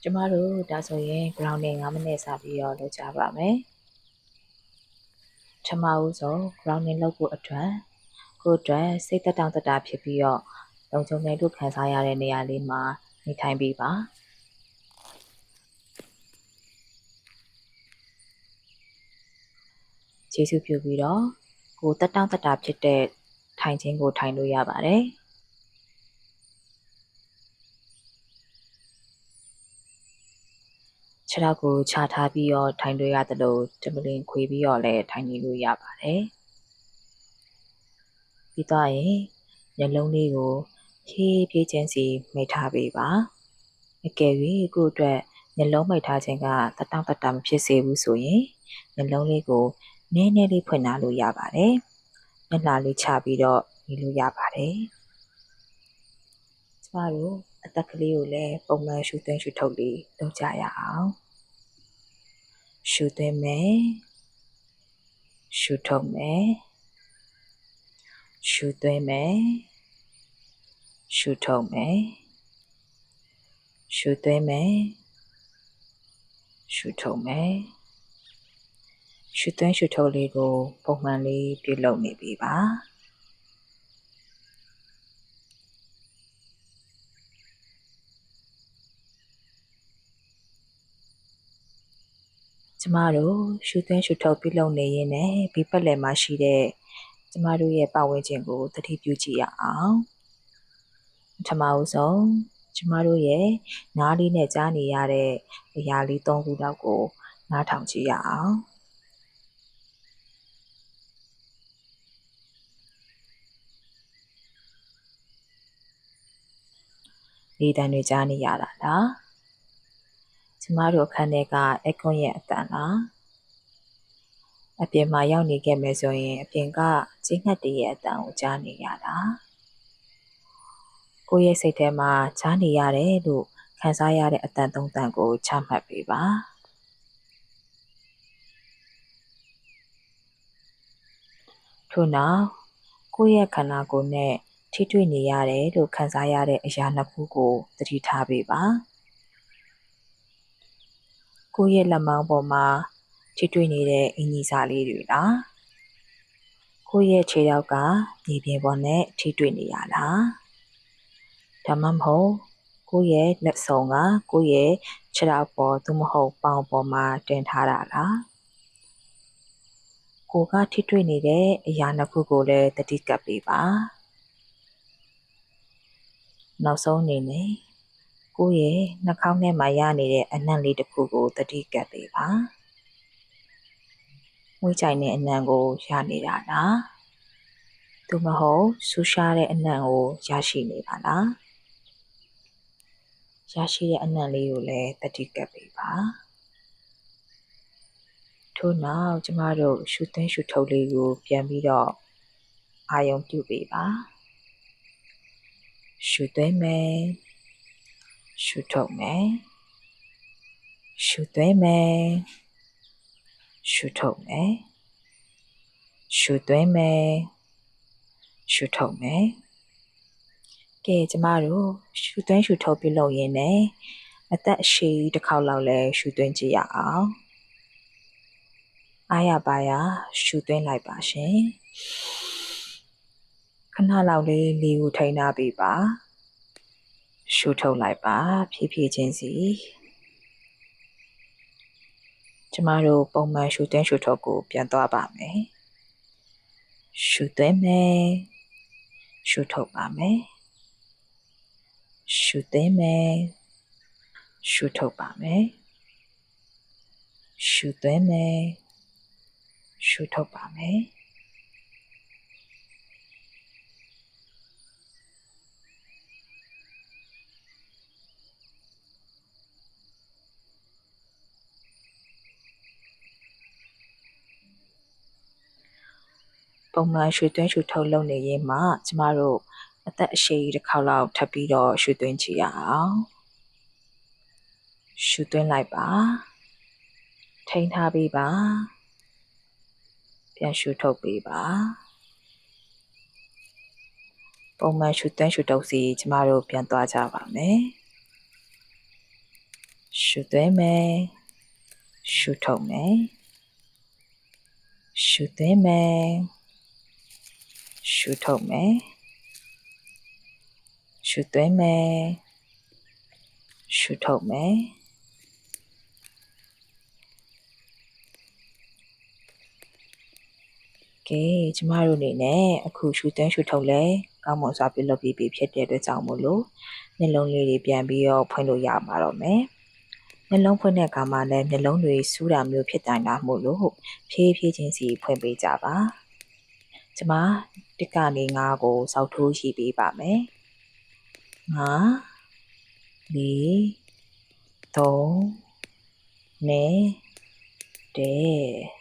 ကျမတို့ဒါဆိုရင် ground နဲ့9မိနစ်စပြီးတော့လုပ်ကြပါမယ်။ပထမဦးဆုံး ground နဲ့လုပ်ဖို့အတွက်ကိုယ်အတွက်စိတ်သက်တောင့်တတဖြစ်ပြီးတော့လုံခြုံတယ်လို့ခံစားရတဲ့နေရာလေးမှာနေထိုင်ပြီးပါ။ကျေးဇူးပြုပြီးတော့ကိုယ်သက်တောင့်တတဖြစ်တဲ့ထိုင်ခြင်းကိုထိုင်လို့ရပါတယ်။ခြေထောက်ကိုချထားပြီးတော့ထိုင်လို့ရတယ်လို့တမလင်ခွေပြီးတော့လည်းထိုင်နေလို့ရပါတယ်ပြီးတော့ရင်မျက်လုံးလေးကိုဖြည်းဖြည်းချင်းစီမိတ်ထားပေးပါအကယ်၍ကိုယ့်အတွက်မျက်လုံးမိတ်ထားခြင်းကတတောင့်တတမဖြစ်စေဘူးဆိုရင်မျက်လုံးလေးကိုနည်းနည်းလေးဖွင့်ထားလို့ရပါတယ်မျက်နှာလေးချပြီးတော့နေလို့ရပါတယ်ကျမတို့အသက်ကလေးကိုလည်းပုံမှန်ရှူသွင်းရှူထုတ်လေးလုပ်ကြရအောင်ရှူသွင်းမယ်ရှူထုတ်မယ်ရှူသွင်းမယ်ရှူထုတ်မယ်ရှူသွင်းမယ်ရှူထုတ်မယ်ရှူသွင်းရှူထုတ်လေးကိုပုံမှန်လေးပြုလုပ်နေပြီပါကျမတို့ရှူသွင်းရှူထုတ်ပြုလုပ်နေရင်းနဲ့ဒီပတ်လည်မှာရှိတဲ့ကျမတို့ရဲ့ပတ်ဝန်းကျင်ကိုသတိပြုကြည့်ရအောင်ပထမဦးဆုံးကျမတို့ရဲ့နားလေးနဲ့ကြားနေရတဲ့အရာလေး၃ခုလောက်ကိုနားထောင်ကြည့်ရအောင်ဒီတန်တွေကြားနေရတာလားကျမတို့အခန်းထဲကအဲကွန်ရဲ့အတန်လားအပြင်မှာရောက်နေခဲ့မယ်ဆိုရင်အပြင်ကကျင်းငှက်တရဲ့အတန်ကိုကြားနေရတာကိုယ့်ရဲ့စိတ်ထဲမှာကြားနေရတယ်လို့ခံစားရတဲ့အတန်၃တန်ကိုချမှတ်ပေးပါထို့နောက်ကိုယ့်ရဲ့ခန္ဓာကိုယ်နဲ့ထိတွေ့နေရတယ်လို့ခံစားရတဲ့အရာနှစ်ခုကိုသတိထားပေးပါကိုယ့်ရဲ့လက်မောင်းပေါ်မှာထိတွေ့နေတဲ့အင်ကြီးစားလေးတွေလားကိုယ့်ရဲ့ခြေထောက်ကမြေပြင်ပေါ်နဲ့ထိတွေ့နေရလားဒါမှမဟုတ်ကိုယ့်ရဲ့လက်စုံကကိုယ့်ရဲ့ခြေထောက်ပေါ်သို့မဟုတ်ပေါင်ပေါ်မှာတင်ထားတာလားကိုယ်ကထိတွေ့နေတဲ့အရာနှစ်ခုကိုလည်းသတိကပ်ပေးပါနောက်ဆုံးအနေနဲ့ကိုယ့်ရဲ့နှာခေါင်းထဲမှာရနေတဲ့အနံ့လေးတစ်ခုကိုသတိကပ်ပေးပါငွေးကြိုင်တဲ့အနံ့ကိုရနေတာလားသို့မဟုတ်ဆူရှားတဲ့အနံ့ကိုရရှိနေပါလားရရှိတဲ့အနံ့လေးကိုလည်းသတိကပ်ပေးပါထို့နောက်ကျမတို့ရှူသွင်းရှူထုတ်လေးကိုပြန်ပြီးတော့အာရုံပြုပေးပါရှူသွင်းမယ်ရှူထုတ်မယ်ရှူသွင်းမယ်ရှူထုတ်မယ်ရှူသွင်းမယ်ရှူထုတ်မယ်ကဲကျမတို့ရှူသွင်းရှူထုတ်ပြုလုပ်ရင်းနဲ့အသက်အရှိတစ်ခေါက်လောက်လဲရှူသွင်းကြည့်ရအောင်အားရပါရရှူသွင်းလိုက်ပါရှင်ခဏလောက်လေးလေကိုထိန်းထားပေးပါရှူထုတ်လိုက်ပါဖြည်းဖြည်းချင်းစီကျမတို့ပုံမှန်ရှူသွင်းရှူထုတ်ကိုပြန်သွားပါမယ်ရှူသွင်းမယ်ရှူထုတ်ပါမယ်ရှူသွင်းမယ်ရှူထုတ်ပါမယ်ရှူသွင်းမယ်ရှူထုတ်ပါမယ်ပုံမှန်ရှူသွင်းရှူထုတ်လုပ်နေရင်မှကျမတို့အသက်အရှိတစ်ခေါက်လောက်ထပ်ပြီးတော့ရှူသွင်းကြည့်ရအောင်ရှူသွင်းလိုက်ပါထိန်းထားပေးပါပြန်ရှူထုတ်ပေးပါပုံမှန်ရှူသွင်းရှူထုတ်စီကျမတို့ပြန်သွားကြပါမယ် ရှုသွင်းမယ်ရှုထုတ်မယ်ရှုသွင်းမယ်ရှုထုတ်မယ်ရှုသွင်းမယ်ရှုထုတ်မယ်ကဲကျမတို့အနေနဲ့အခုရှုသွင်းရှုထုတ်လဲကောင်းမွန်စွာပြုလုပ်ပြီးပြီဖြစ်တဲ့အတွက်ကြောင့်မို့လို့နှလုံးလေးတွေပြန်ပြီးတော့ဖွင့်လို့ရမှာတော့မယ်နှလုံးဖွင့်တဲ့အခါမှာလည်းနှလုံးတွေစူးတာမျိုးဖြစ်တိုင်းတာမို့လို့ဖြည်းဖြည်းချင်းစီဖွင့်ပေးကြပါကျမ1ကနေ9ကိုစောက်ထိုးရှိပေးပါမယ်5 4 3 2 1